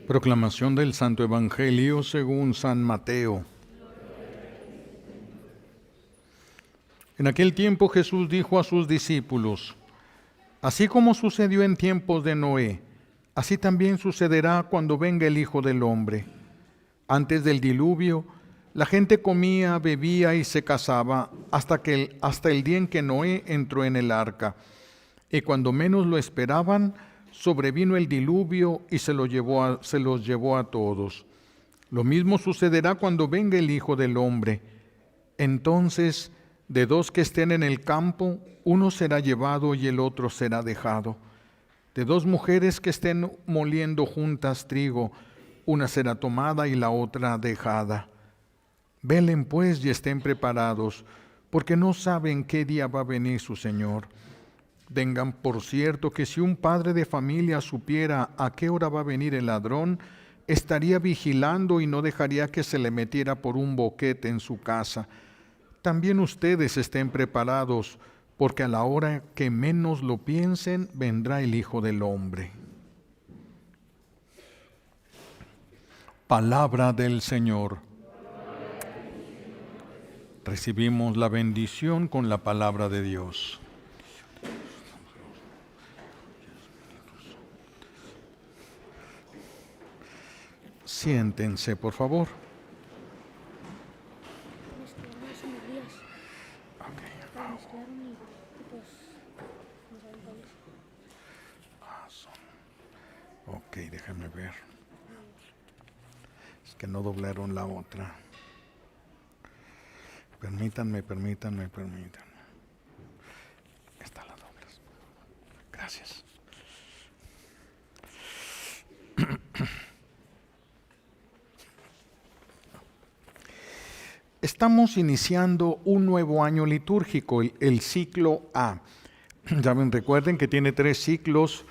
Proclamación del Santo Evangelio según San Mateo. En aquel tiempo Jesús dijo a sus discípulos: Así como sucedió en tiempos de Noé, así también sucederá cuando venga el Hijo del Hombre. Antes del diluvio, la gente comía, bebía y se casaba hasta el día en que Noé entró en el arca. Y cuando menos lo esperaban, sobrevino el diluvio y se los llevó a todos. Lo mismo sucederá cuando venga el Hijo del Hombre. Entonces, de dos que estén en el campo, uno será llevado y el otro será dejado. De dos mujeres que estén moliendo juntas trigo, una será tomada y la otra dejada. Velen pues y estén preparados, porque no saben qué día va a venir su Señor. Tengan por cierto que si un padre de familia supiera a qué hora va a venir el ladrón, estaría vigilando y no dejaría que se le metiera por un boquete en su casa. También ustedes estén preparados, porque a la hora que menos lo piensen, vendrá el Hijo del Hombre. Palabra del Señor. Recibimos la bendición con la palabra de Dios. Siéntense, por favor. Ok, déjame ver. Es que no doblaron la otra. Permítanme. Esta la doblas. Gracias. Estamos iniciando un nuevo año litúrgico, el ciclo A. Recuerden que tiene 3 ciclos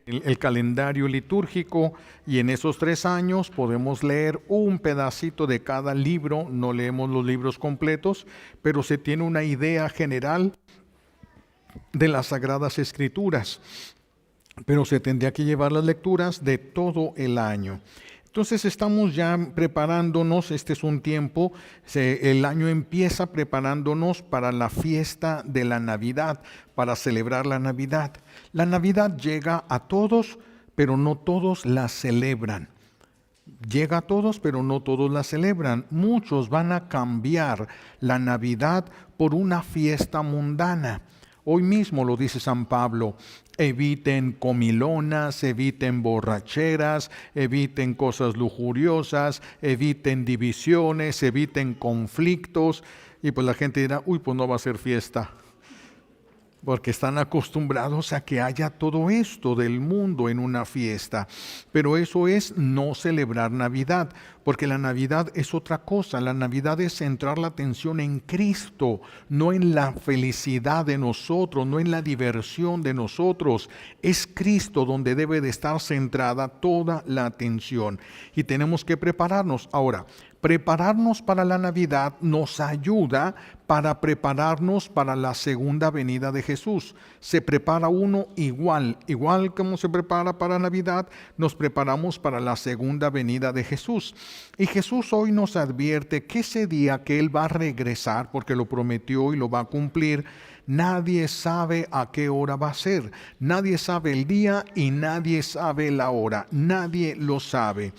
el calendario litúrgico, y en esos 3 años podemos leer un pedacito de cada libro. No leemos los libros completos, pero se tiene una idea general de las Sagradas Escrituras. Pero se tendría que llevar las lecturas de todo el año. Entonces estamos ya preparándonos. Este es un tiempo, el año empieza preparándonos para la fiesta de la Navidad, para celebrar la Navidad. La Navidad llega a todos, pero no todos la celebran. Llega a todos, pero no todos la celebran. Muchos van a cambiar la Navidad por una fiesta mundana. Hoy mismo lo dice San Pablo: eviten comilonas, eviten borracheras, eviten cosas lujuriosas, eviten divisiones, eviten conflictos. Y pues la gente dirá: uy, pues no va a ser fiesta. Porque están acostumbrados a que haya todo esto del mundo en una fiesta. Pero eso es no celebrar Navidad, porque la Navidad es otra cosa. La Navidad es centrar la atención en Cristo, no en la felicidad de nosotros, no en la diversión de nosotros. Es Cristo donde debe de estar centrada toda la atención. Y tenemos que prepararnos. Ahora, prepararnos para la Navidad nos ayuda para prepararnos para la segunda venida de Jesús. Se prepara uno igual como se prepara para Navidad, nos preparamos para la segunda venida de Jesús. Y Jesús hoy nos advierte que ese día que Él va a regresar, porque lo prometió y lo va a cumplir, nadie sabe a qué hora va a ser. Nadie sabe el día y nadie sabe la hora. Nadie lo sabe.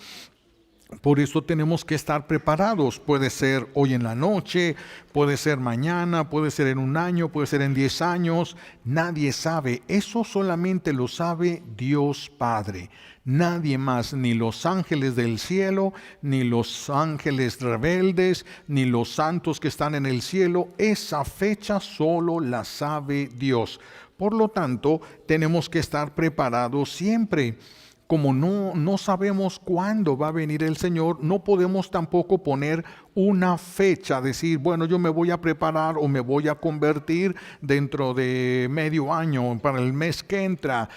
Por eso tenemos que estar preparados. Puede ser hoy en la noche, puede ser mañana, puede ser en un año, puede ser en 10 años. Nadie sabe. Eso solamente lo sabe Dios Padre. Nadie más, ni los ángeles del cielo, ni los ángeles rebeldes, ni los santos que están en el cielo. Esa fecha solo la sabe Dios. Por lo tanto, tenemos que estar preparados siempre. Como no sabemos cuándo va a venir el Señor, no podemos tampoco poner una fecha, decir, bueno, yo me voy a preparar o me voy a convertir dentro de medio año, para el mes que entra,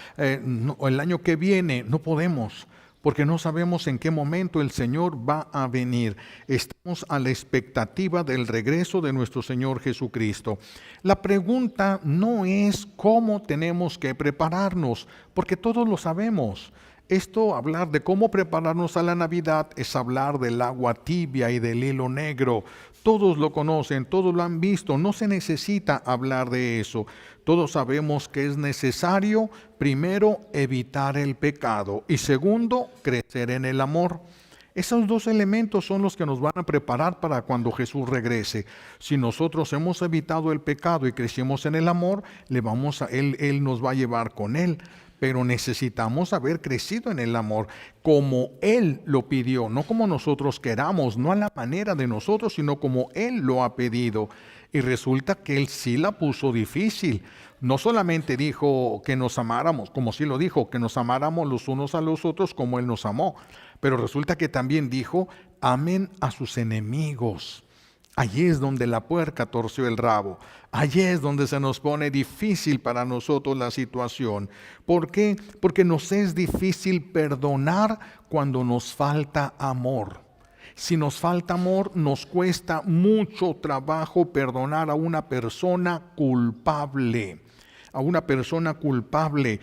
o el año que viene. No podemos, porque no sabemos en qué momento el Señor va a venir. Estamos a la expectativa del regreso de nuestro Señor Jesucristo. La pregunta no es cómo tenemos que prepararnos, porque todos lo sabemos. Esto, hablar de cómo prepararnos a la Navidad, es hablar del agua tibia y del hilo negro. Todos lo conocen, todos lo han visto, no se necesita hablar de eso. Todos sabemos que es necesario, primero, evitar el pecado y segundo, crecer en el amor. Esos dos elementos son los que nos van a preparar para cuando Jesús regrese. Si nosotros hemos evitado el pecado y crecimos en el amor, Él nos va a llevar con Él. Pero necesitamos haber crecido en el amor como Él lo pidió, no como nosotros queramos, no a la manera de nosotros, sino como Él lo ha pedido. Y resulta que Él sí la puso difícil. No solamente dijo que nos amáramos, como sí lo dijo, que nos amáramos los unos a los otros como Él nos amó. Pero resulta que también dijo, amen a sus enemigos. Allí es donde la puerca torció el rabo. Allí es donde se nos pone difícil para nosotros la situación. ¿Por qué? Porque nos es difícil perdonar cuando nos falta amor. Si nos falta amor, nos cuesta mucho trabajo perdonar a una persona culpable. A una persona culpable.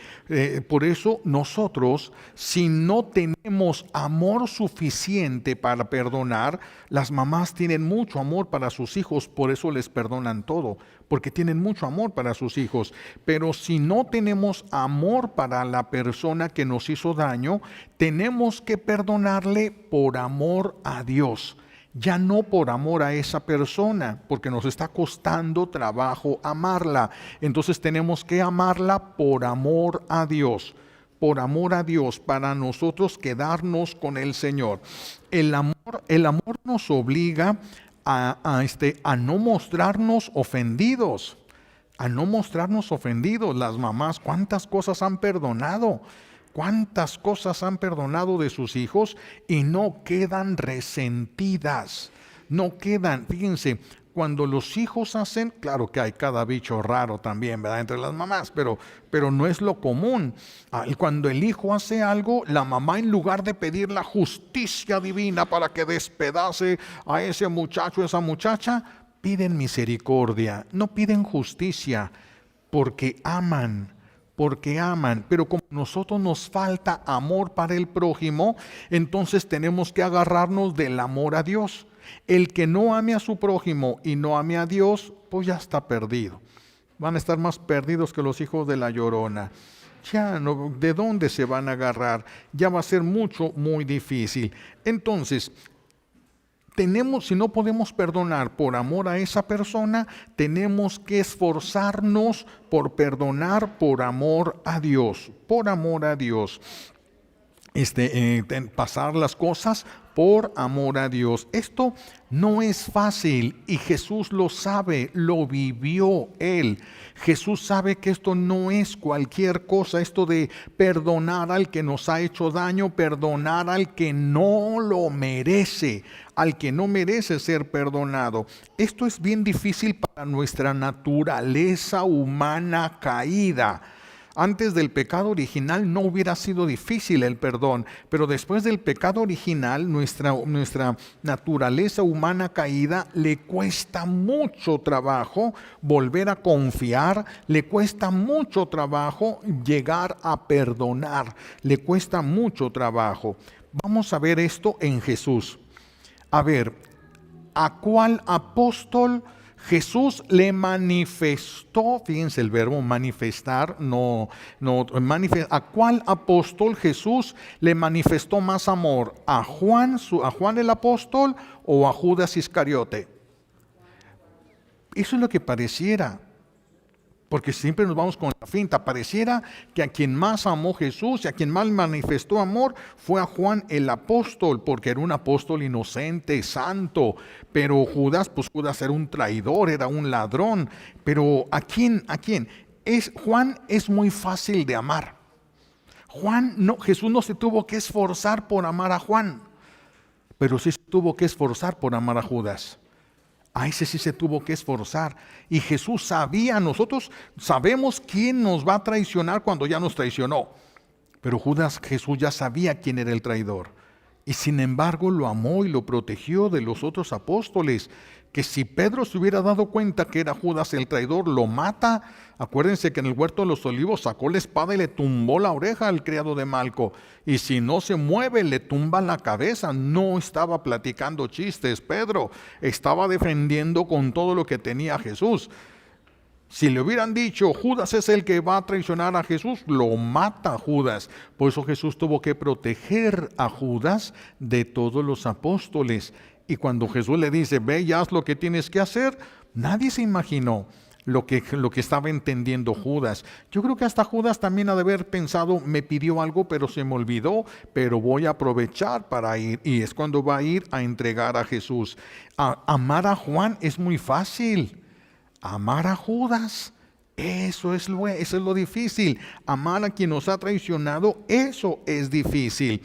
Por eso nosotros, si no tenemos amor suficiente para perdonar, las mamás tienen mucho amor para sus hijos, por eso les perdonan todo, porque tienen mucho amor para sus hijos. Pero si no tenemos amor para la persona que nos hizo daño, tenemos que perdonarle por amor a Dios. Ya no por amor a esa persona, porque nos está costando trabajo amarla. Entonces tenemos que amarla por amor a Dios. Por amor a Dios, para nosotros quedarnos con el Señor. El amor nos obliga a no mostrarnos ofendidos. A no mostrarnos ofendidos. Las mamás, ¿cuántas cosas han perdonado? ¿Cuántas cosas han perdonado de sus hijos y no quedan resentidas? No quedan, fíjense, cuando los hijos hacen, claro que hay cada bicho raro también, ¿verdad? Entre las mamás, pero no es lo común. Cuando el hijo hace algo, la mamá, en lugar de pedir la justicia divina para que despedace a ese muchacho, esa muchacha, piden misericordia, no piden justicia, porque aman. Pero como a nosotros nos falta amor para el prójimo, entonces tenemos que agarrarnos del amor a Dios. El que no ame a su prójimo y no ame a Dios, pues ya está perdido. Van a estar más perdidos que los hijos de la Llorona. Ya no, ¿de dónde se van a agarrar? Ya va a ser muy difícil. Entonces, si no podemos perdonar por amor a esa persona, tenemos que esforzarnos por perdonar por amor a Dios. Por amor a Dios. Pasar las cosas por amor a Dios. Esto no es fácil y Jesús lo sabe, lo vivió Él. Jesús sabe que esto no es cualquier cosa, esto de perdonar al que nos ha hecho daño, perdonar al que no lo merece, al que no merece ser perdonado. Esto es bien difícil para nuestra naturaleza humana caída. Antes del pecado original no hubiera sido difícil el perdón, pero después del pecado original, nuestra naturaleza humana caída le cuesta mucho trabajo volver a confiar, le cuesta mucho trabajo llegar a perdonar, le cuesta mucho trabajo. Vamos a ver esto en Jesús. A ver, ¿a cuál apóstol Jesús le manifestó? Fíjense el verbo manifestar, ¿a cuál apóstol Jesús le manifestó más amor? ¿A Juan el apóstol o a Judas Iscariote? Eso es lo que pareciera. Porque siempre nos vamos con la finta. Pareciera que a quien más amó Jesús y a quien más manifestó amor fue a Juan el apóstol, porque era un apóstol inocente, santo. Pero Judas era un traidor, era un ladrón. Pero ¿a quién? Juan es muy fácil de amar. Jesús no se tuvo que esforzar por amar a Juan, pero sí se tuvo que esforzar por amar a Judas. A ese sí se tuvo que esforzar. Y Jesús sabía, nosotros sabemos quién nos va a traicionar cuando ya nos traicionó. Pero Jesús ya sabía quién era el traidor. Y sin embargo lo amó y lo protegió de los otros apóstoles. que si Pedro se hubiera dado cuenta que era Judas el traidor, lo mata. Acuérdense que en el huerto de los olivos sacó la espada y le tumbó la oreja al criado de Malco. Y si no se mueve, le tumba la cabeza. No estaba platicando chistes, Pedro. Estaba defendiendo con todo lo que tenía a Jesús. Si le hubieran dicho, Judas es el que va a traicionar a Jesús, lo mata Judas. Por eso Jesús tuvo que proteger a Judas de todos los apóstoles. Y cuando Jesús le dice, ve y haz lo que tienes que hacer, nadie se imaginó lo que estaba entendiendo Judas. Yo creo que hasta Judas también ha de haber pensado, me pidió algo pero se me olvidó, pero voy a aprovechar para ir. Y es cuando va a ir a entregar a Jesús. Amar a Juan es muy fácil. Amar a Judas, eso es lo difícil. Amar a quien nos ha traicionado, eso es difícil.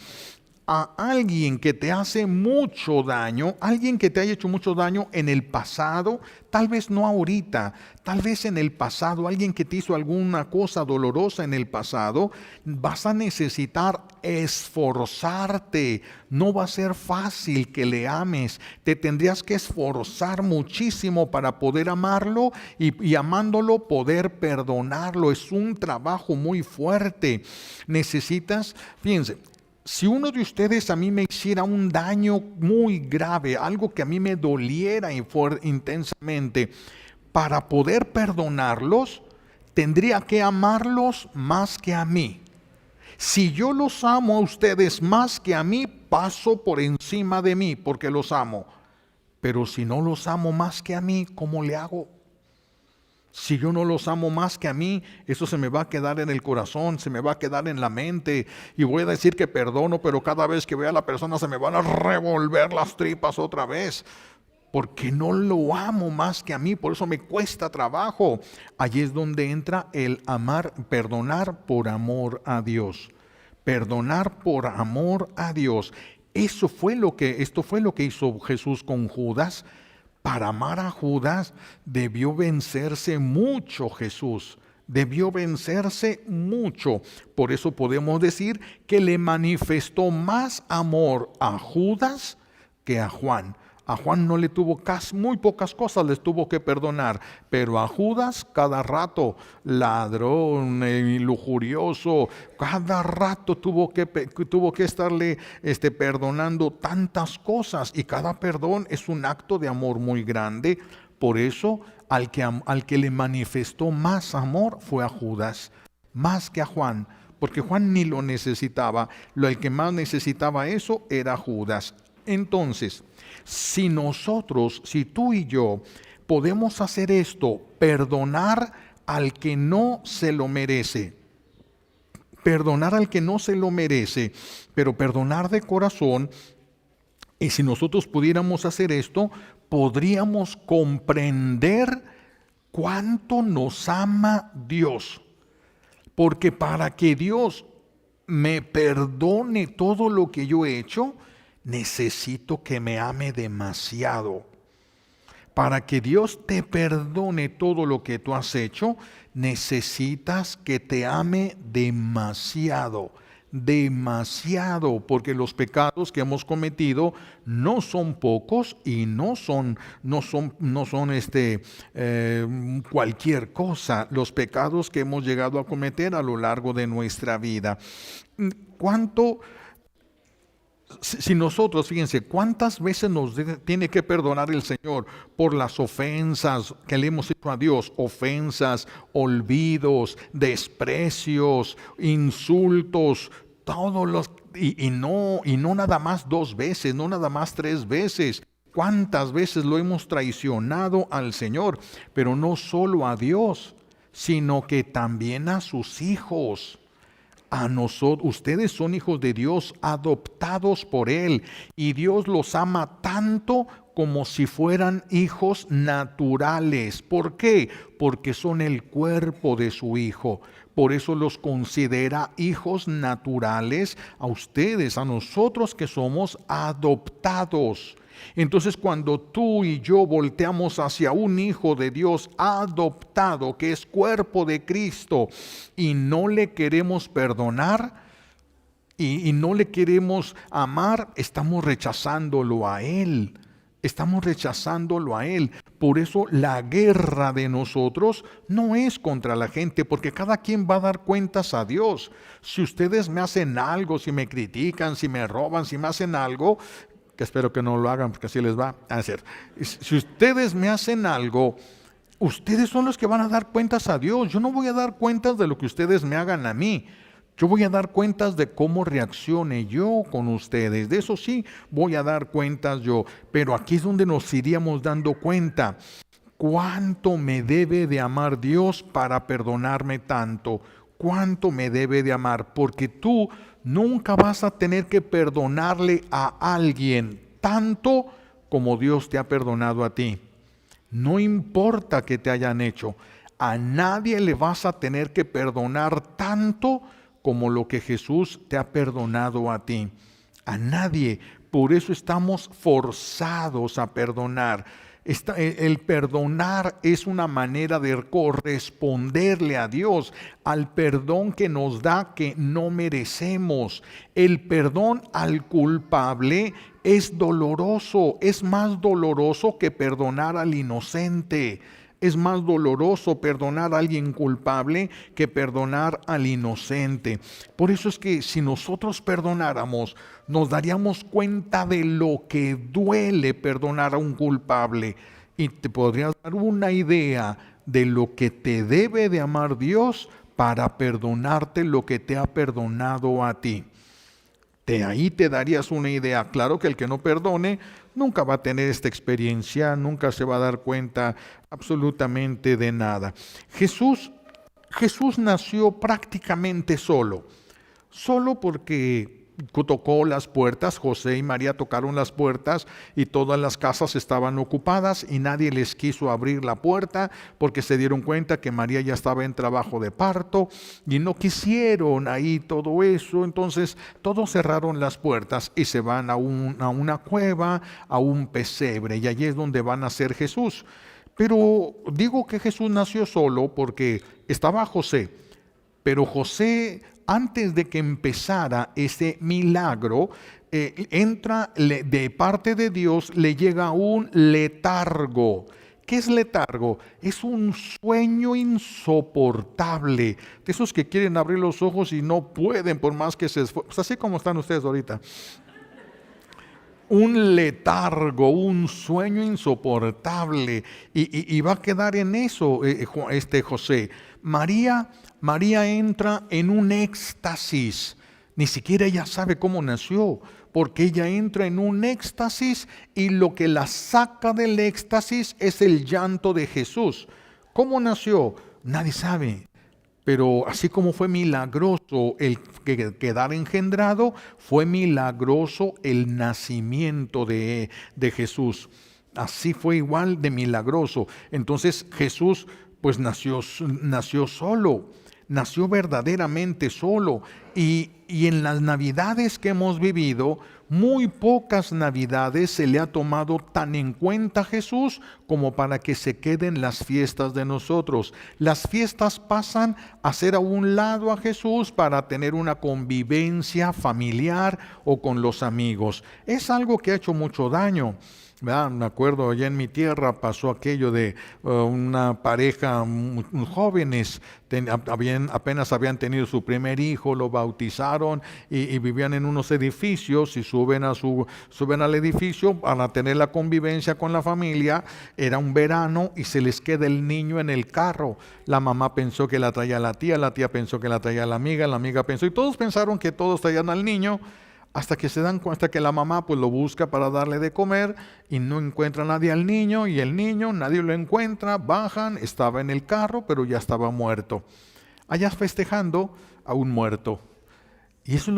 A alguien que te hace mucho daño, alguien que te haya hecho mucho daño en el pasado, tal vez no ahorita, tal vez en el pasado, alguien que te hizo alguna cosa dolorosa en el pasado, vas a necesitar esforzarte. No va a ser fácil que le ames, te tendrías que esforzar muchísimo para poder amarlo y amándolo poder perdonarlo. Es un trabajo muy fuerte. Necesitas, fíjense, si uno de ustedes a mí me hiciera un daño muy grave, algo que a mí me doliera intensamente, para poder perdonarlos, tendría que amarlos más que a mí. Si yo los amo a ustedes más que a mí, paso por encima de mí porque los amo. Pero si no los amo más que a mí, ¿cómo le hago? Si yo no los amo más que a mí, eso se me va a quedar en el corazón, se me va a quedar en la mente. Y voy a decir que perdono, pero cada vez que vea a la persona se me van a revolver las tripas otra vez. Porque no lo amo más que a mí, por eso me cuesta trabajo. Allí es donde entra el amar, perdonar por amor a Dios. Perdonar por amor a Dios. Esto fue lo que hizo Jesús con Judas. Para amar a Judas debió vencerse mucho Jesús, debió vencerse mucho. Por eso podemos decir que le manifestó más amor a Judas que a Juan. A Juan no le tuvo muy pocas cosas, les tuvo que perdonar, pero a Judas cada rato, ladrón y lujurioso, cada rato tuvo que estarle perdonando tantas cosas, y cada perdón es un acto de amor muy grande. Por eso al que le manifestó más amor fue a Judas, más que a Juan, porque Juan ni lo necesitaba. El que más necesitaba eso era Judas. Entonces, si tú y yo podemos hacer esto, perdonar al que no se lo merece, pero perdonar de corazón, y si nosotros pudiéramos hacer esto, podríamos comprender cuánto nos ama Dios. Porque para que Dios me perdone todo lo que yo he hecho, necesito que me ame demasiado. Para que Dios te perdone todo lo que tú has hecho, necesitas que te ame demasiado. Demasiado, porque los pecados que hemos cometido no son pocos y no son cualquier cosa. Los pecados que hemos llegado a cometer a lo largo de nuestra vida. Si nosotros, fíjense, ¿cuántas veces nos tiene que perdonar el Señor por las ofensas que le hemos hecho a Dios? Ofensas, olvidos, desprecios, insultos, y no nada más 2 veces, no nada más 3 veces. ¿Cuántas veces lo hemos traicionado al Señor? Pero no solo a Dios, sino que también a sus hijos. A nosotros, ustedes son hijos de Dios, adoptados por Él, y Dios los ama tanto como si fueran hijos naturales. ¿Por qué? Porque son el cuerpo de su Hijo. Por eso los considera hijos naturales a ustedes, a nosotros que somos adoptados. Entonces, cuando tú y yo volteamos hacia un hijo de Dios adoptado, que es cuerpo de Cristo, y no le queremos perdonar y no le queremos amar, estamos rechazándolo a Él. Estamos rechazándolo a Él. Por eso la guerra de nosotros no es contra la gente, porque cada quien va a dar cuentas a Dios. Si ustedes me hacen algo, si me critican, si me roban, si me hacen algo, que espero que no lo hagan porque así les va a hacer. Si ustedes me hacen algo, ustedes son los que van a dar cuentas a Dios. Yo no voy a dar cuentas de lo que ustedes me hagan a mí. Yo voy a dar cuentas de cómo reaccione yo con ustedes. De eso sí voy a dar cuentas yo. Pero aquí es donde nos iríamos dando cuenta. ¿Cuánto me debe de amar Dios para perdonarme tanto? ¿Cuánto me debe de amar? Porque tú nunca vas a tener que perdonarle a alguien tanto como Dios te ha perdonado a ti. No importa que te hayan hecho. A nadie le vas a tener que perdonar tanto como lo que Jesús te ha perdonado a ti. A nadie. Por eso estamos forzados a perdonar. El perdonar es una manera de corresponderle a Dios al perdón que nos da que no merecemos. El perdón al culpable es doloroso, es más doloroso que perdonar al inocente. Es más doloroso perdonar a alguien culpable que perdonar al inocente. Por eso es que si nosotros perdonáramos, nos daríamos cuenta de lo que duele perdonar a un culpable. Y te podrías dar una idea de lo que te debe de amar Dios para perdonarte lo que te ha perdonado a ti. De ahí te darías una idea. Claro que el que no perdone nunca va a tener esta experiencia, nunca se va a dar cuenta absolutamente de nada. Jesús nació prácticamente solo porque tocó las puertas. José y María tocaron las puertas y todas las casas estaban ocupadas y nadie les quiso abrir la puerta porque se dieron cuenta que María ya estaba en trabajo de parto y no quisieron ahí todo eso. Entonces todos cerraron las puertas y se van a una cueva, a un pesebre, y allí es donde va a nacer Jesús. Pero digo que Jesús nació solo porque estaba José, pero José, antes de que empezara ese milagro, entra de parte de Dios, le llega un letargo. ¿Qué es letargo? Es un sueño insoportable, de esos que quieren abrir los ojos y no pueden por más que se esfuercen, pues así como están ustedes ahorita. Un letargo, un sueño insoportable, y va a quedar en eso José. María entra en un éxtasis. Ni siquiera ella sabe cómo nació, porque ella entra en un éxtasis y lo que la saca del éxtasis es el llanto de Jesús. ¿Cómo nació? Nadie sabe. Pero así como fue milagroso el quedar engendrado, fue milagroso el nacimiento de Jesús. Así fue igual de milagroso. Entonces Jesús pues nació solo, nació verdaderamente solo. Y en las navidades que hemos vivido, muy pocas navidades se le ha tomado tan en cuenta a Jesús como para que se queden las fiestas de nosotros. Las fiestas pasan a ser a un lado a Jesús para tener una convivencia familiar o con los amigos. Es algo que ha hecho mucho daño. Me acuerdo, allá en mi tierra pasó aquello de una pareja jóvenes, apenas habían tenido su primer hijo, lo bautizaron y vivían en unos edificios y suben al edificio para tener la convivencia con la familia. Era un verano y se les queda el niño en el carro. La mamá pensó que la traía la tía pensó que la traía la amiga pensó, y todos pensaron que todos traían al niño. Hasta que se dan cuenta que la mamá pues lo busca para darle de comer y no encuentra nadie al niño, y el niño nadie lo encuentra. Bajan, estaba en el carro pero ya estaba muerto. Allá festejando a un muerto. Y eso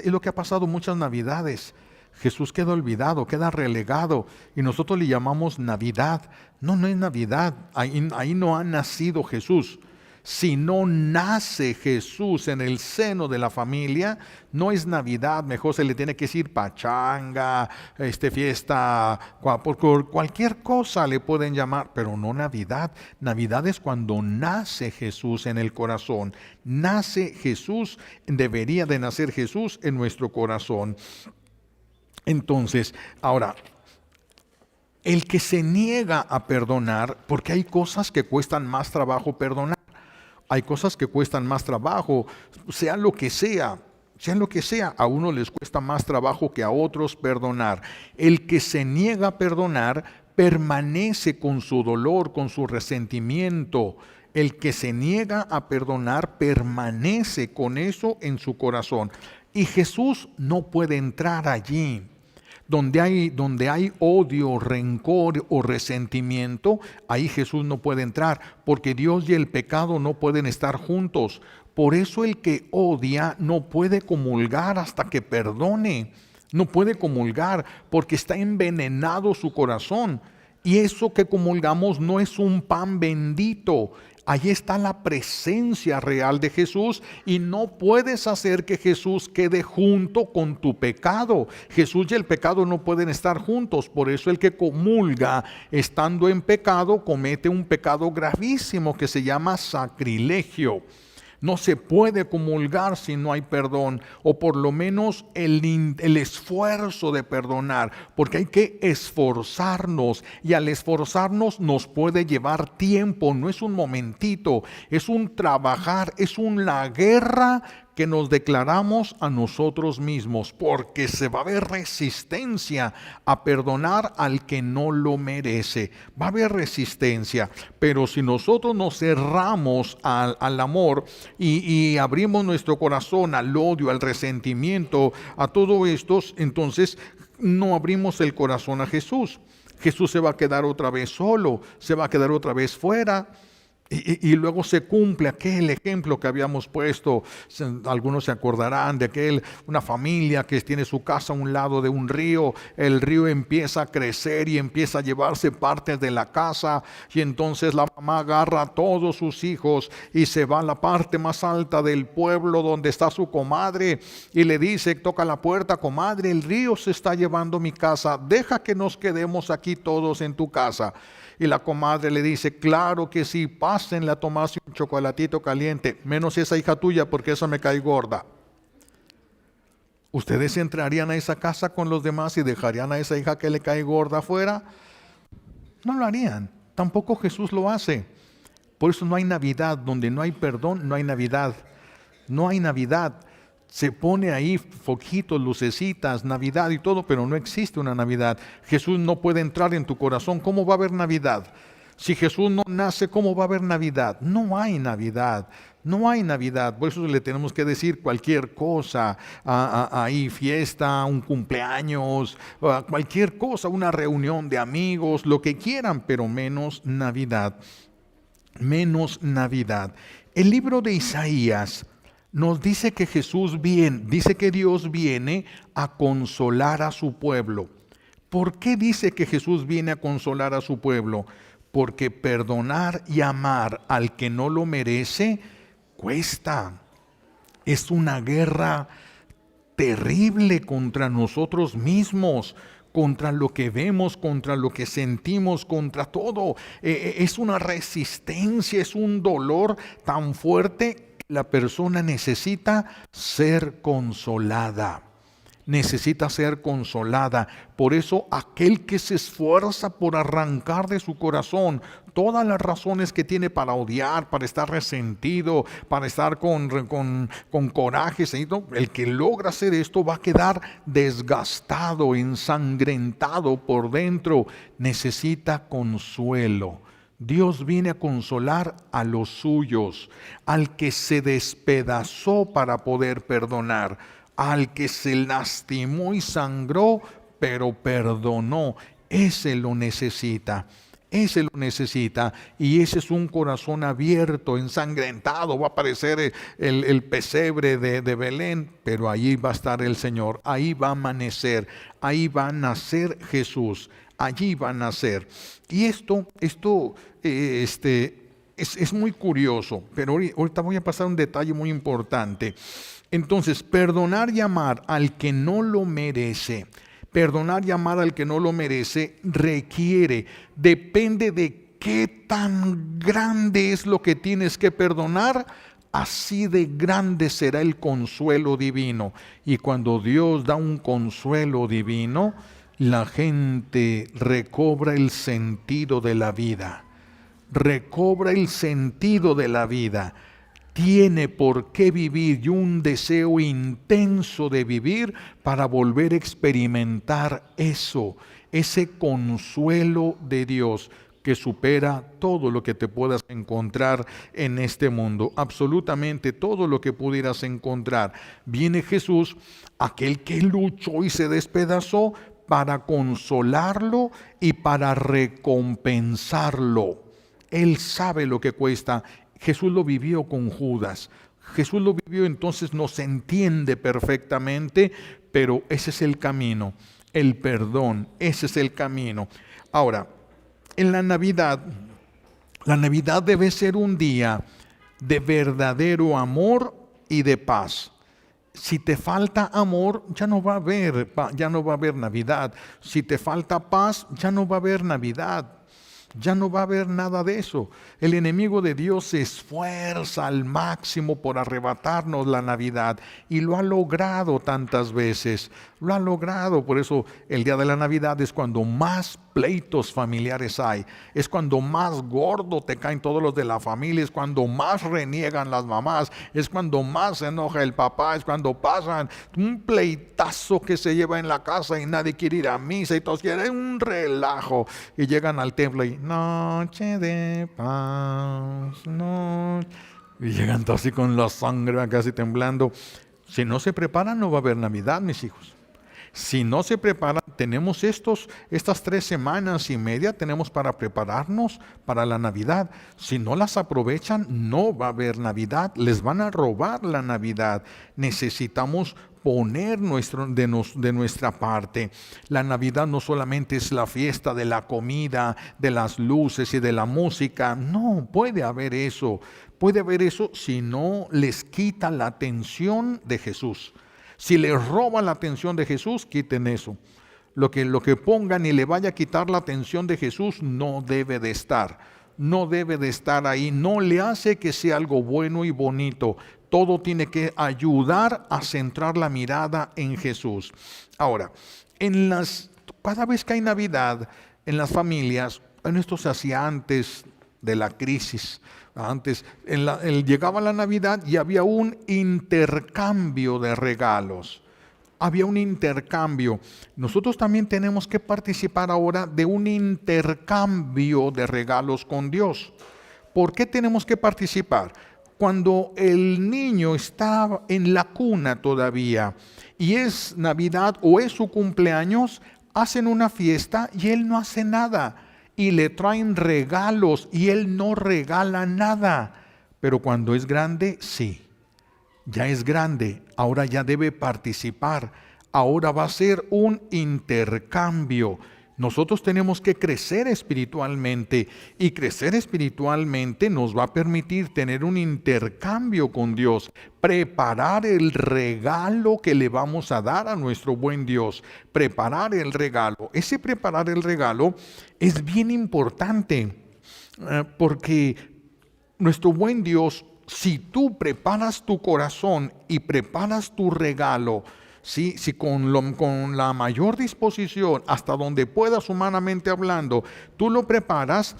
es lo que ha pasado muchas navidades. Jesús queda olvidado, queda relegado y nosotros le llamamos Navidad. No es Navidad, ahí no ha nacido Jesús. Si no nace Jesús en el seno de la familia, no es Navidad. Mejor se le tiene que decir pachanga, fiesta, por cualquier cosa le pueden llamar, pero no Navidad. Navidad es cuando nace Jesús en el corazón. Nace Jesús, debería de nacer Jesús en nuestro corazón. Entonces, ahora, El que se niega a perdonar, porque hay cosas que cuestan más trabajo perdonar. Hay cosas que cuestan más trabajo, sea lo que sea. Sea lo que sea, a uno les cuesta más trabajo que a otros perdonar. El que se niega a perdonar permanece con su dolor, con su resentimiento. El que se niega a perdonar permanece con eso en su corazón. Y Jesús no puede entrar allí. Donde hay odio, rencor o resentimiento, ahí Jesús no puede entrar, porque Dios y el pecado no pueden estar juntos. Por eso el que odia no puede comulgar hasta que perdone. No puede comulgar porque está envenenado su corazón. Y eso que comulgamos no es un pan bendito. Allí está la presencia real de Jesús y no puedes hacer que Jesús quede junto con tu pecado. Jesús y el pecado no pueden estar juntos. Por eso el que comulga estando en pecado comete un pecado gravísimo que se llama sacrilegio. No se puede comulgar si no hay perdón, o por lo menos el esfuerzo de perdonar, porque hay que esforzarnos, y al esforzarnos nos puede llevar tiempo, no es un momentito, es un trabajar, es una guerra que nos declaramos a nosotros mismos, porque se va a haber resistencia a perdonar al que no lo merece. Va a haber resistencia, pero si nosotros nos cerramos al amor y abrimos nuestro corazón al odio, al resentimiento, a todo esto, entonces no abrimos el corazón a Jesús. Jesús se va a quedar otra vez solo, se va a quedar otra vez fuera. Y luego se cumple aquel ejemplo que habíamos puesto. Algunos se acordarán de una familia que tiene su casa a un lado de un río. El río empieza a crecer y empieza a llevarse partes de la casa. Y entonces la mamá agarra a todos sus hijos y se va a la parte más alta del pueblo donde está su comadre. Y le dice, toca la puerta: comadre, el río se está llevando mi casa. Deja que nos quedemos aquí todos en tu casa. Y la comadre le dice, claro que sí, pásenle a tomarse un chocolatito caliente, menos esa hija tuya porque esa me cae gorda. ¿Ustedes entrarían a esa casa con los demás y dejarían a esa hija que le cae gorda afuera? No lo harían, tampoco Jesús lo hace. Por eso no hay Navidad, donde no hay perdón, no hay Navidad. No hay Navidad. Se pone ahí foquitos, lucecitas, Navidad y todo, pero no existe una Navidad. Jesús no puede entrar en tu corazón. ¿Cómo va a haber Navidad? Si Jesús no nace, ¿cómo va a haber Navidad? No hay Navidad. No hay Navidad. Por eso le tenemos que decir cualquier cosa. Ahí fiesta, un cumpleaños, cualquier cosa, una reunión de amigos, lo que quieran, pero menos Navidad. Menos Navidad. El libro de Isaías nos dice que dice que Dios viene a consolar a su pueblo. ¿Por qué dice que Jesús viene a consolar a su pueblo? Porque perdonar y amar al que no lo merece cuesta. Es una guerra terrible contra nosotros mismos, contra lo que vemos, contra lo que sentimos, contra todo. Es una resistencia, es un dolor tan fuerte. La persona necesita ser consolada. Necesita ser consolada. Por eso aquel que se esfuerza por arrancar de su corazón todas las razones que tiene para odiar, para estar resentido, para estar con coraje, el que logra hacer esto va a quedar desgastado, ensangrentado por dentro. Necesita consuelo. Dios viene a consolar a los suyos, al que se despedazó para poder perdonar, al que se lastimó y sangró, pero perdonó. Ese lo necesita. Ese lo necesita, y ese es un corazón abierto, ensangrentado. Va a aparecer el pesebre de Belén, pero allí va a estar el Señor, ahí va a amanecer, ahí va a nacer Jesús, allí va a nacer. Y esto es muy curioso, pero ahorita voy a pasar un detalle muy importante. Entonces, perdonar y amar al que no lo merece. Perdonar y amar al que no lo merece depende de qué tan grande es lo que tienes que perdonar, así de grande será el consuelo divino. Y cuando Dios da un consuelo divino, la gente recobra el sentido de la vida. Recobra el sentido de la vida. Tiene por qué vivir y un deseo intenso de vivir para volver a experimentar eso, ese consuelo de Dios que supera todo lo que te puedas encontrar en este mundo, absolutamente todo lo que pudieras encontrar. Viene Jesús, aquel que luchó y se despedazó, para consolarlo y para recompensarlo. Él sabe lo que cuesta. Jesús lo vivió con Judas. Jesús lo vivió, entonces nos entiende perfectamente, pero ese es el camino, el perdón, ese es el camino. Ahora, en la Navidad debe ser un día de verdadero amor y de paz. Si te falta amor, ya no va a haber Navidad. Si te falta paz, ya no va a haber Navidad. Ya no va a haber nada de eso. El enemigo de Dios se esfuerza al máximo por arrebatarnos la Navidad y lo ha logrado tantas veces. Lo ha logrado. Por eso el día de la Navidad es cuando más pleitos familiares hay. Es cuando más gordo te caen todos los de la familia. Es cuando más reniegan las mamás. Es cuando más se enoja el papá. Es cuando pasan un pleitazo que se lleva en la casa y nadie quiere ir a misa y todos quieren un relajo. Y llegan al templo y noche de paz, noche. Y llegan todos así con la sangre casi temblando. Si no se preparan, no va a haber Navidad, mis hijos. Si no se preparan, tenemos estas 3 semanas y media, tenemos para prepararnos para la Navidad. Si no las aprovechan, no va a haber Navidad, les van a robar la Navidad. Necesitamos poner de nuestra parte. La Navidad no solamente es la fiesta de la comida, de las luces y de la música. No, puede haber eso. Puede haber eso si no les quita la atención de Jesús. Si les roban la atención de Jesús, quiten eso. Lo que pongan y le vaya a quitar la atención de Jesús no debe de estar. No debe de estar ahí. No le hace que sea algo bueno y bonito. Todo tiene que ayudar a centrar la mirada en Jesús. Ahora, cada vez que hay Navidad en las familias, en esto se hacía antes de la crisis. Antes llegaba la Navidad y había un intercambio de regalos. Había un intercambio. Nosotros también tenemos que participar ahora de un intercambio de regalos con Dios. ¿Por qué tenemos que participar? Cuando el niño está en la cuna todavía y es Navidad o es su cumpleaños, hacen una fiesta y él no hace nada. Y le traen regalos y él no regala nada. Pero cuando es grande, sí. Ya es grande, ahora ya debe participar. Ahora va a ser un intercambio. Nosotros tenemos que crecer espiritualmente y crecer espiritualmente nos va a permitir tener un intercambio con Dios, preparar el regalo que le vamos a dar a nuestro buen Dios, preparar el regalo. Ese preparar el regalo es bien importante porque nuestro buen Dios, si tú preparas tu corazón y preparas tu regalo, si con la mayor disposición, hasta donde puedas humanamente hablando, tú lo preparas,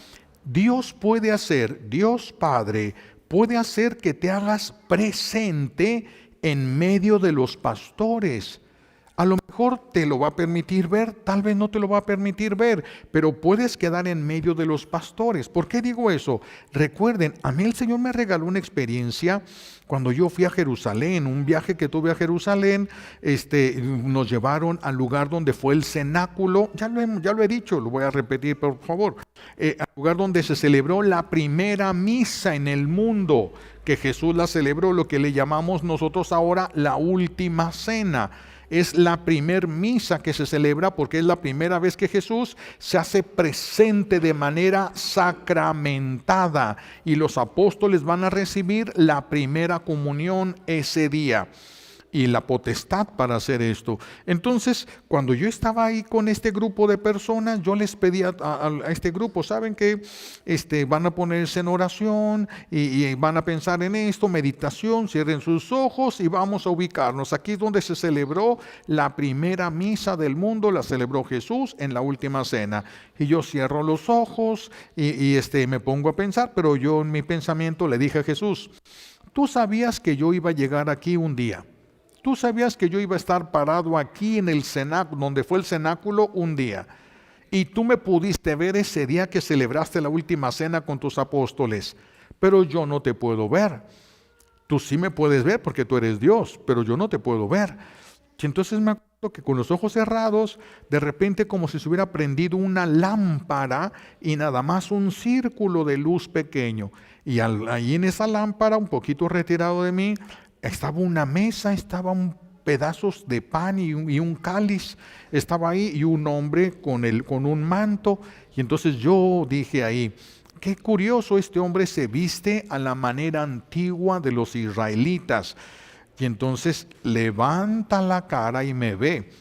Dios Padre, puede hacer que te hagas presente en medio de los pastores. A lo mejor te lo va a permitir ver, tal vez no te lo va a permitir ver, pero puedes quedar en medio de los pastores. ¿Por qué digo eso? Recuerden, a mí el Señor me regaló una experiencia cuando yo fui a Jerusalén, un viaje que tuve a Jerusalén, nos llevaron al lugar donde fue el cenáculo, ya lo he dicho, lo voy a repetir por favor, al lugar donde se celebró la primera misa en el mundo, que Jesús la celebró, lo que le llamamos nosotros ahora la última cena. Es la primer misa que se celebra porque es la primera vez que Jesús se hace presente de manera sacramentada y los apóstoles van a recibir la primera comunión ese día. y la potestad para hacer esto. Entonces, cuando yo estaba ahí con este grupo de personas, yo les pedía a este grupo, ¿saben qué? Van a ponerse en oración y van a pensar en esto, meditación, cierren sus ojos y vamos a ubicarnos. Aquí es donde se celebró la primera misa del mundo, la celebró Jesús en la última cena. Y yo cierro los ojos y me pongo a pensar, pero yo en mi pensamiento le dije a Jesús, tú sabías que yo iba a llegar aquí un día. Tú sabías que yo iba a estar parado aquí en el cenáculo, donde fue el cenáculo un día. Y tú me pudiste ver ese día que celebraste la última cena con tus apóstoles. Pero yo no te puedo ver. Tú sí me puedes ver porque tú eres Dios, pero yo no te puedo ver. Y entonces me acuerdo que con los ojos cerrados, de repente como si se hubiera prendido una lámpara y nada más un círculo de luz pequeño. Y ahí en esa lámpara, un poquito retirado de mí, estaba una mesa, estaban pedazos de pan y un cáliz, estaba ahí y un hombre con un manto. Y entonces yo dije ahí, qué curioso, este hombre se viste a la manera antigua de los israelitas. Y entonces levanta la cara y me ve.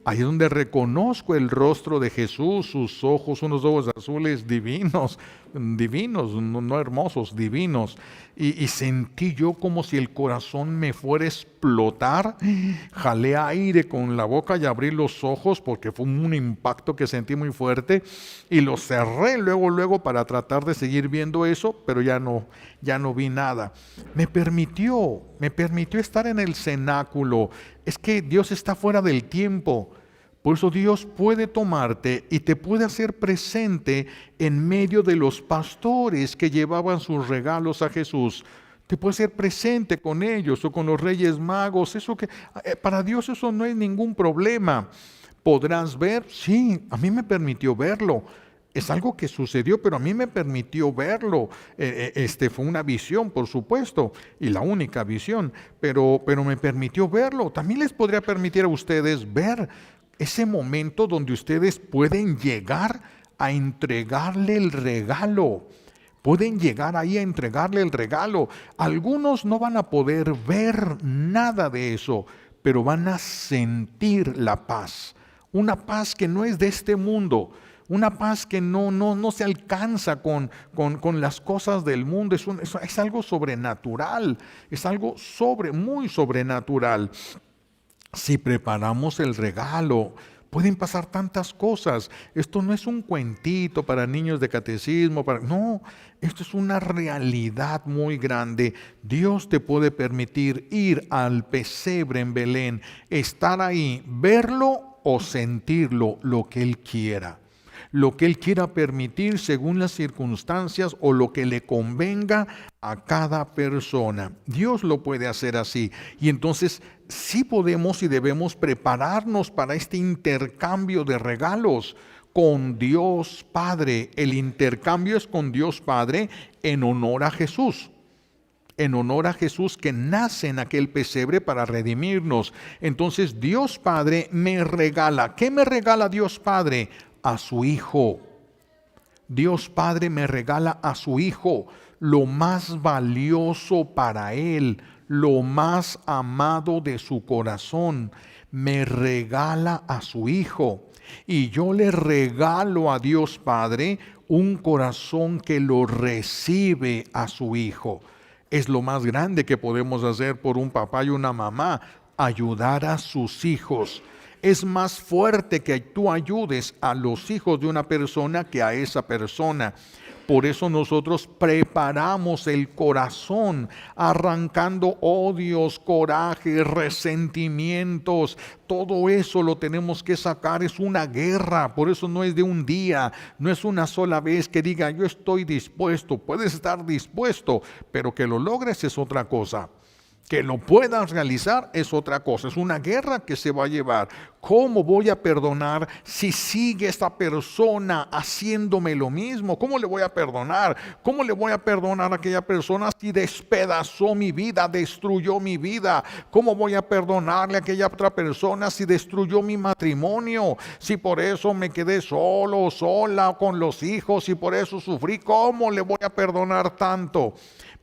Ahí es donde reconozco el rostro de Jesús, sus ojos, unos ojos azules divinos, no hermosos, divinos. Y sentí yo como si el corazón me fuera a explotar. Jalé aire con la boca y abrí los ojos porque fue un impacto que sentí muy fuerte. Y los cerré luego para tratar de seguir viendo eso, pero ya no vi nada. Me permitió estar en el cenáculo. Es que Dios está fuera del tiempo. Por eso Dios puede tomarte y te puede hacer presente en medio de los pastores que llevaban sus regalos a Jesús. Te puede ser presente con ellos o con los reyes magos. Para Dios eso no es ningún problema. ¿Podrás ver? Sí, a mí me permitió verlo. Es algo que sucedió, pero a mí me permitió verlo. Fue una visión, por supuesto, y la única visión, pero me permitió verlo. También les podría permitir a ustedes ver ese momento donde ustedes pueden llegar a entregarle el regalo. Pueden llegar ahí a entregarle el regalo. Algunos no van a poder ver nada de eso, pero van a sentir la paz. Una paz que no es de este mundo. Una paz que no se alcanza con las cosas del mundo. Es algo sobrenatural. Es algo muy sobrenatural. Si preparamos el regalo, pueden pasar tantas cosas. Esto no es un cuentito para niños de catecismo. No, esto es una realidad muy grande. Dios te puede permitir ir al pesebre en Belén, estar ahí, verlo o sentirlo, lo que Él quiera. Lo que Él quiera permitir según las circunstancias o lo que le convenga a cada persona. Dios lo puede hacer así. Y entonces sí podemos y debemos prepararnos para este intercambio de regalos con Dios Padre. El intercambio es con Dios Padre en honor a Jesús. En honor a Jesús que nace en aquel pesebre para redimirnos. Entonces Dios Padre me regala. ¿Qué me regala Dios Padre? A su Hijo. Dios Padre me regala a su Hijo, lo más valioso para Él, lo más amado de su corazón. Me regala a su Hijo. Y yo le regalo a Dios Padre un corazón que lo recibe a su Hijo. Es lo más grande que podemos hacer por un papá y una mamá, ayudar a sus hijos. Es más fuerte que tú ayudes a los hijos de una persona que a esa persona. Por eso nosotros preparamos el corazón, arrancando odios, corajes, resentimientos. Todo eso lo tenemos que sacar. Es una guerra. Por eso no es de un día. No es una sola vez que diga yo estoy dispuesto. Puedes estar dispuesto, pero que lo logres es otra cosa. Que lo puedas realizar es otra cosa. Es una guerra que se va a llevar. ¿Cómo voy a perdonar si sigue esta persona haciéndome lo mismo? ¿Cómo le voy a perdonar? ¿Cómo le voy a perdonar a aquella persona si despedazó mi vida, destruyó mi vida? ¿Cómo voy a perdonarle a aquella otra persona si destruyó mi matrimonio? Si por eso me quedé solo, sola con los hijos y por eso sufrí, ¿cómo le voy a perdonar tanto?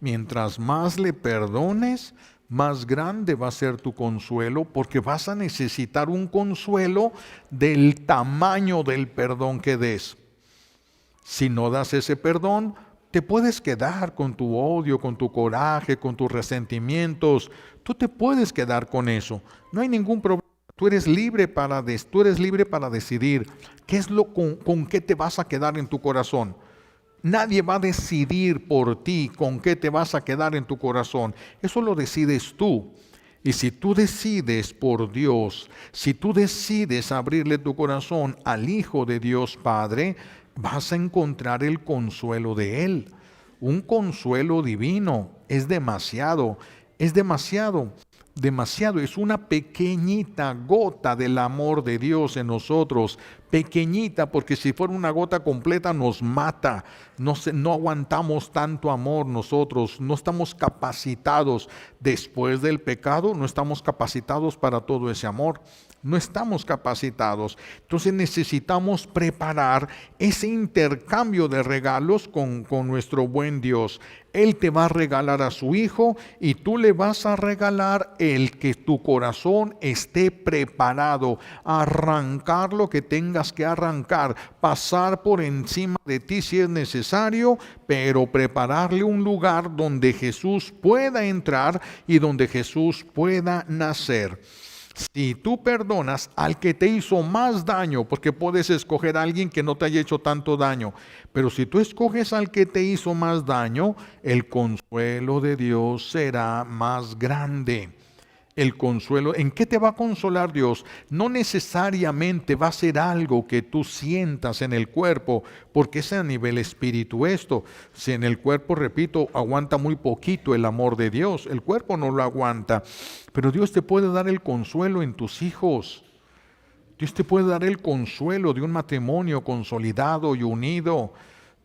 Mientras más le perdones, más grande va a ser tu consuelo, porque vas a necesitar un consuelo del tamaño del perdón que des. Si no das ese perdón, te puedes quedar con tu odio, con tu coraje, con tus resentimientos. Tú te puedes quedar con eso. No hay ningún problema. Tú eres libre para decidir qué es con qué te vas a quedar en tu corazón. Nadie va a decidir por ti con qué te vas a quedar en tu corazón. Eso lo decides tú. Y si tú decides por Dios, si tú decides abrirle tu corazón al Hijo de Dios Padre, vas a encontrar el consuelo de Él. Un consuelo divino. Es demasiado, demasiado. Es una pequeñita gota del amor de Dios en nosotros. Pequeñita, porque si fuera una gota completa nos mata. No aguantamos tanto amor nosotros. No estamos capacitados después del pecado. No estamos capacitados para todo ese amor. No estamos capacitados. Entonces necesitamos preparar ese intercambio de regalos con nuestro buen Dios. Él te va a regalar a su Hijo y tú le vas a regalar el que tu corazón esté preparado a arrancar lo que tengas que arrancar, pasar por encima de ti si es necesario, pero prepararle un lugar donde Jesús pueda entrar y donde Jesús pueda nacer. Si tú perdonas al que te hizo más daño, porque puedes escoger a alguien que no te haya hecho tanto daño, pero si tú escoges al que te hizo más daño, el consuelo de Dios será más grande. El consuelo, ¿en qué te va a consolar Dios? No necesariamente va a ser algo que tú sientas en el cuerpo, porque es a nivel espíritu esto. Si en el cuerpo, repito, aguanta muy poquito el amor de Dios, el cuerpo no lo aguanta, pero Dios te puede dar el consuelo en tus hijos. Dios te puede dar el consuelo de un matrimonio consolidado y unido.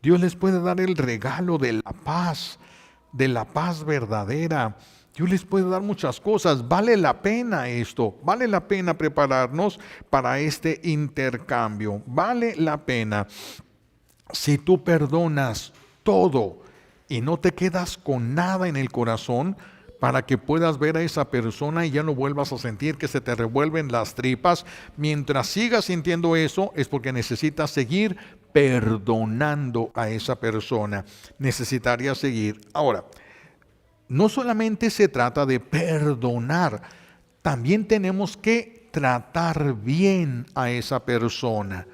Dios les puede dar el regalo de la paz verdadera. Dios les puede dar muchas cosas. Vale la pena esto. Vale la pena prepararnos para este intercambio. Vale la pena. Si tú perdonas todo y no te quedas con nada en el corazón, para que puedas ver a esa persona y ya no vuelvas a sentir que se te revuelven las tripas, mientras sigas sintiendo eso, es porque necesitas seguir perdonando a esa persona. Necesitarías seguir. Ahora, no solamente se trata de perdonar, también tenemos que tratar bien a esa persona.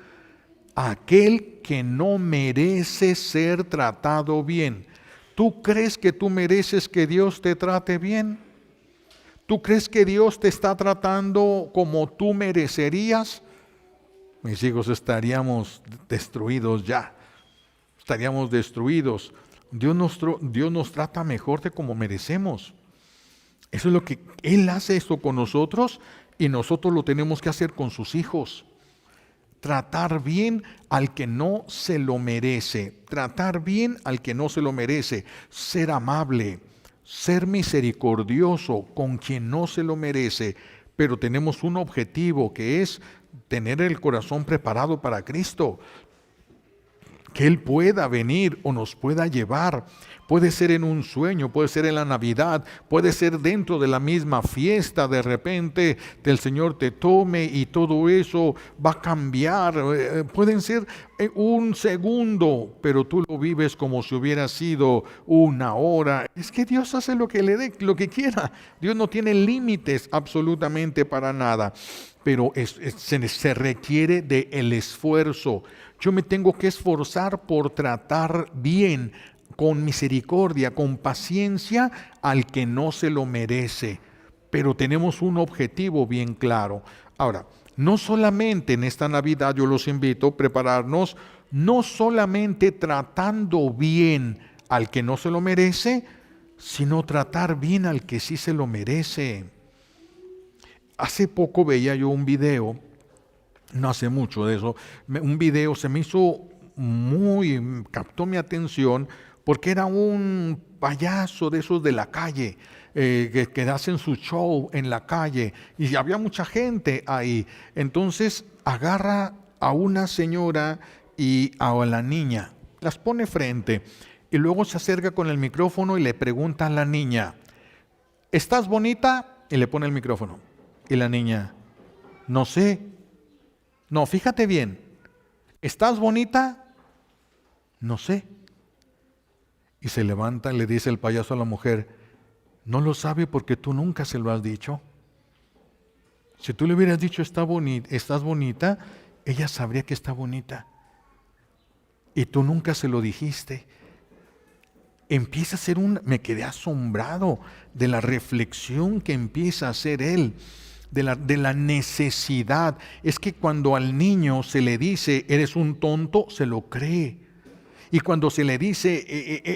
Aquel que no merece ser tratado bien. ¿Tú crees que tú mereces que Dios te trate bien? ¿Tú crees que Dios te está tratando como tú merecerías? Mis hijos, estaríamos destruidos ya. Estaríamos destruidos. Dios nos trata mejor de como merecemos. Eso es lo que Él hace esto con nosotros y nosotros lo tenemos que hacer con sus hijos. Tratar bien al que no se lo merece. Tratar bien al que no se lo merece. Ser amable. Ser misericordioso con quien no se lo merece. Pero tenemos un objetivo que es tener el corazón preparado para Cristo. Que Él pueda venir o nos pueda llevar. Puede ser en un sueño, puede ser en la Navidad, puede ser dentro de la misma fiesta. De repente el Señor te tome y todo eso va a cambiar. Pueden ser un segundo, pero tú lo vives como si hubiera sido una hora. Es que Dios hace lo que le dé, lo que quiera. Dios no tiene límites absolutamente para nada. Pero se requiere del esfuerzo. Yo me tengo que esforzar por tratar bien, con misericordia, con paciencia al que no se lo merece. Pero tenemos un objetivo bien claro. Ahora, no solamente en esta Navidad yo los invito a prepararnos, no solamente tratando bien al que no se lo merece, sino tratar bien al que sí se lo merece. Hace poco veía yo un video, no hace mucho de eso, un video se me hizo captó mi atención porque era un payaso de esos de la calle, que hacen su show en la calle y había mucha gente ahí. Entonces agarra a una señora y a la niña, las pone frente y luego se acerca con el micrófono y le pregunta a la niña: ¿estás bonita? Y le pone el micrófono. Y la niña, no sé. No, fíjate bien. ¿Estás bonita? No sé. Y se levanta y le dice el payaso a la mujer, no lo sabe porque tú nunca se lo has dicho. Si tú le hubieras dicho estás bonita, ella sabría que está bonita. Y tú nunca se lo dijiste. Empieza a ser me quedé asombrado de la reflexión que empieza a hacer él, de la necesidad. Es que cuando al niño se le dice, eres un tonto, se lo cree. Y cuando se le dice,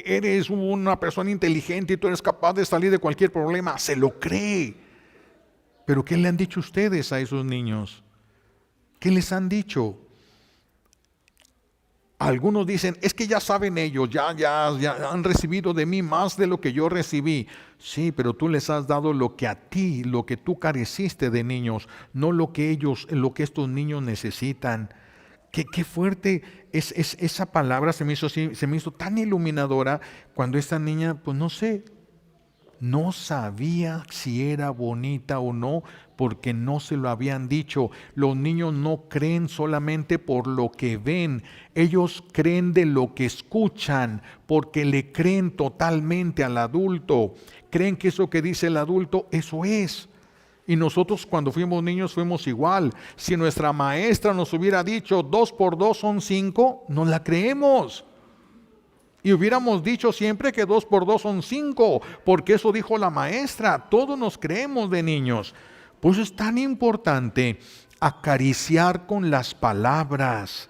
eres una persona inteligente y tú eres capaz de salir de cualquier problema, se lo cree. Pero ¿qué le han dicho ustedes a esos niños? ¿Qué les han dicho? Algunos dicen, es que ya saben ellos, ya han recibido de mí más de lo que yo recibí. Sí, pero tú les has dado lo que tú careciste de niños, no lo que estos niños necesitan. Qué fuerte es esa palabra, se me hizo tan iluminadora cuando esta niña, pues no sabía si era bonita o no, porque no se lo habían dicho. Los niños no creen solamente por lo que ven, ellos creen de lo que escuchan, porque le creen totalmente al adulto. Creen que eso que dice el adulto, eso es. Y nosotros cuando fuimos niños fuimos igual. Si nuestra maestra nos hubiera dicho 2 por 2 son 5, no la creemos. Y hubiéramos dicho siempre que 2 por 2 son 5, porque eso dijo la maestra. Todos nos creemos de niños. Pues es tan importante acariciar con las palabras.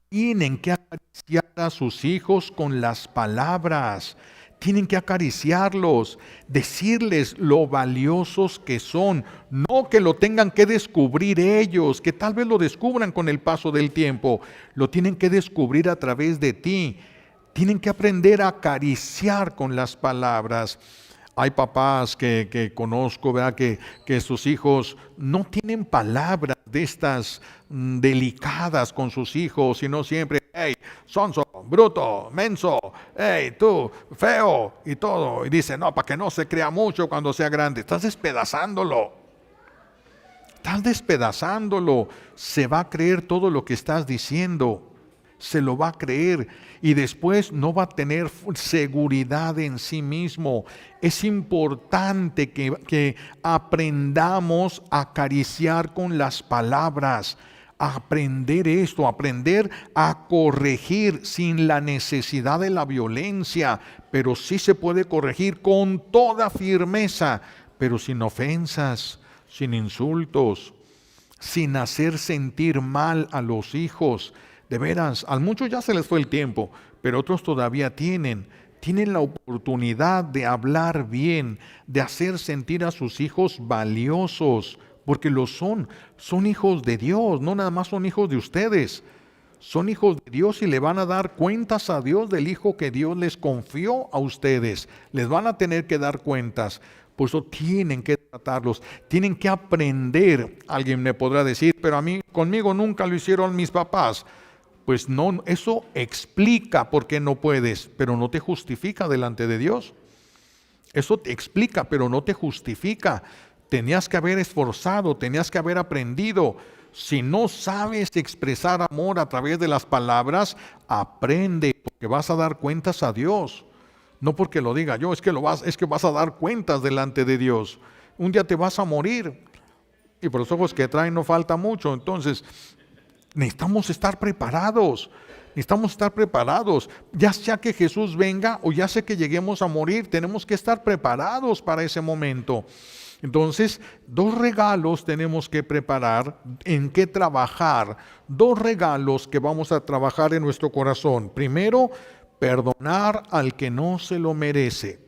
Tienen que acariciar a sus hijos con las palabras. Tienen que acariciarlos, decirles lo valiosos que son, no que lo tengan que descubrir ellos, que tal vez lo descubran con el paso del tiempo, lo tienen que descubrir a través de ti. Tienen que aprender a acariciar con las palabras. Hay papás que conozco, ¿verdad? Que sus hijos no tienen palabras de estas delicadas con sus hijos, sino siempre, hey, sonso, bruto, menso, hey, tú, feo, y todo. Y dice, no, para que no se crea mucho cuando sea grande. Estás despedazándolo. Se va a creer todo lo que estás diciendo. Se lo va a creer y después no va a tener seguridad en sí mismo. Es importante que aprendamos a acariciar con las palabras, a aprender a corregir sin la necesidad de la violencia, pero sí se puede corregir con toda firmeza, pero sin ofensas, sin insultos, sin hacer sentir mal a los hijos. De veras, a muchos ya se les fue el tiempo, pero otros todavía tienen la oportunidad de hablar bien, de hacer sentir a sus hijos valiosos, porque son hijos de Dios, no nada más son hijos de ustedes, son hijos de Dios y le van a dar cuentas a Dios del hijo que Dios les confió a ustedes, les van a tener que dar cuentas. Por eso tienen que tratarlos, tienen que aprender. Alguien me podrá decir, pero conmigo nunca lo hicieron mis papás. Pues no, eso explica por qué no puedes, pero no te justifica delante de Dios. Eso te explica, pero no te justifica. Tenías que haber esforzado, tenías que haber aprendido. Si no sabes expresar amor a través de las palabras, aprende, porque vas a dar cuentas a Dios. No porque lo diga yo, es que vas a dar cuentas delante de Dios. Un día te vas a morir y por los ojos que traen no falta mucho. Entonces, necesitamos estar preparados. Ya sea que Jesús venga o ya sea que lleguemos a morir, tenemos que estar preparados para ese momento. Entonces, 2 regalos tenemos que preparar, en qué trabajar. 2 regalos que vamos a trabajar en nuestro corazón. Primero, perdonar al que no se lo merece.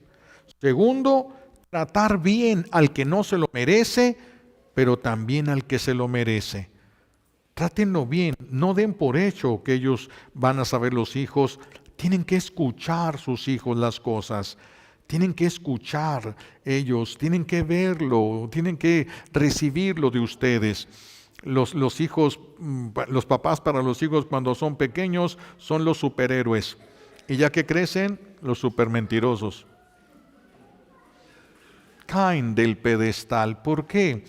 Segundo, tratar bien al que no se lo merece, pero también al que se lo merece. Trátenlo bien, no den por hecho que ellos van a saber los hijos. Tienen que escuchar sus hijos las cosas. Tienen que escuchar ellos, tienen que verlo, tienen que recibirlo de ustedes. Los hijos, los papás para los hijos cuando son pequeños son los superhéroes. Y ya que crecen, los supermentirosos. caen del pedestal. ¿Por qué?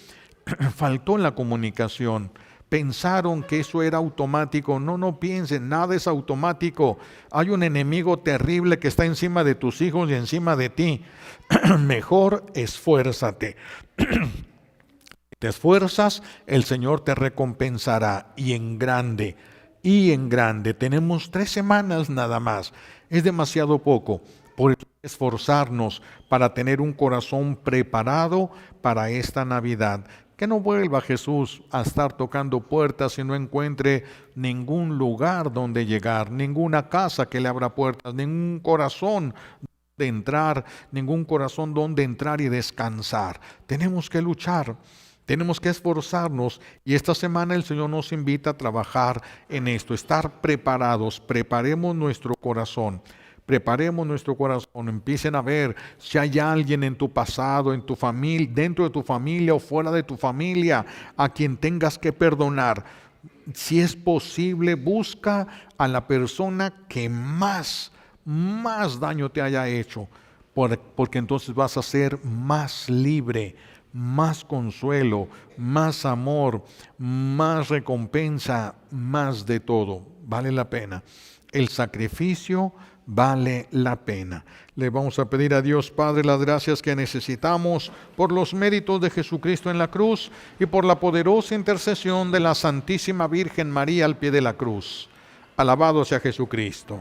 Faltó la comunicación. Pensaron que eso era automático. No piensen, nada es automático. Hay un enemigo terrible que está encima de tus hijos y encima de ti. Mejor esfuérzate. Te esfuerzas, el Señor te recompensará, y en grande, y en grande. Tenemos 3 semanas nada más. Es demasiado poco. Por eso esforzarnos para tener un corazón preparado para esta Navidad. Que no vuelva Jesús a estar tocando puertas y no encuentre ningún lugar donde llegar, ninguna casa que le abra puertas, ningún corazón donde entrar, ningún corazón donde entrar y descansar. Tenemos que luchar, tenemos que esforzarnos, y esta semana el Señor nos invita a trabajar en esto, estar preparados. Preparemos nuestro corazón. Preparemos nuestro corazón, empiecen a ver si hay alguien en tu pasado, en tu familia, dentro de tu familia o fuera de tu familia, a quien tengas que perdonar. Si es posible, busca a la persona que más daño te haya hecho, porque entonces vas a ser más libre, más consuelo, más amor, más recompensa, más de todo. Vale la pena. El sacrificio vale la pena. Le vamos a pedir a Dios Padre las gracias que necesitamos por los méritos de Jesucristo en la cruz y por la poderosa intercesión de la Santísima Virgen María al pie de la cruz. Alabado sea Jesucristo.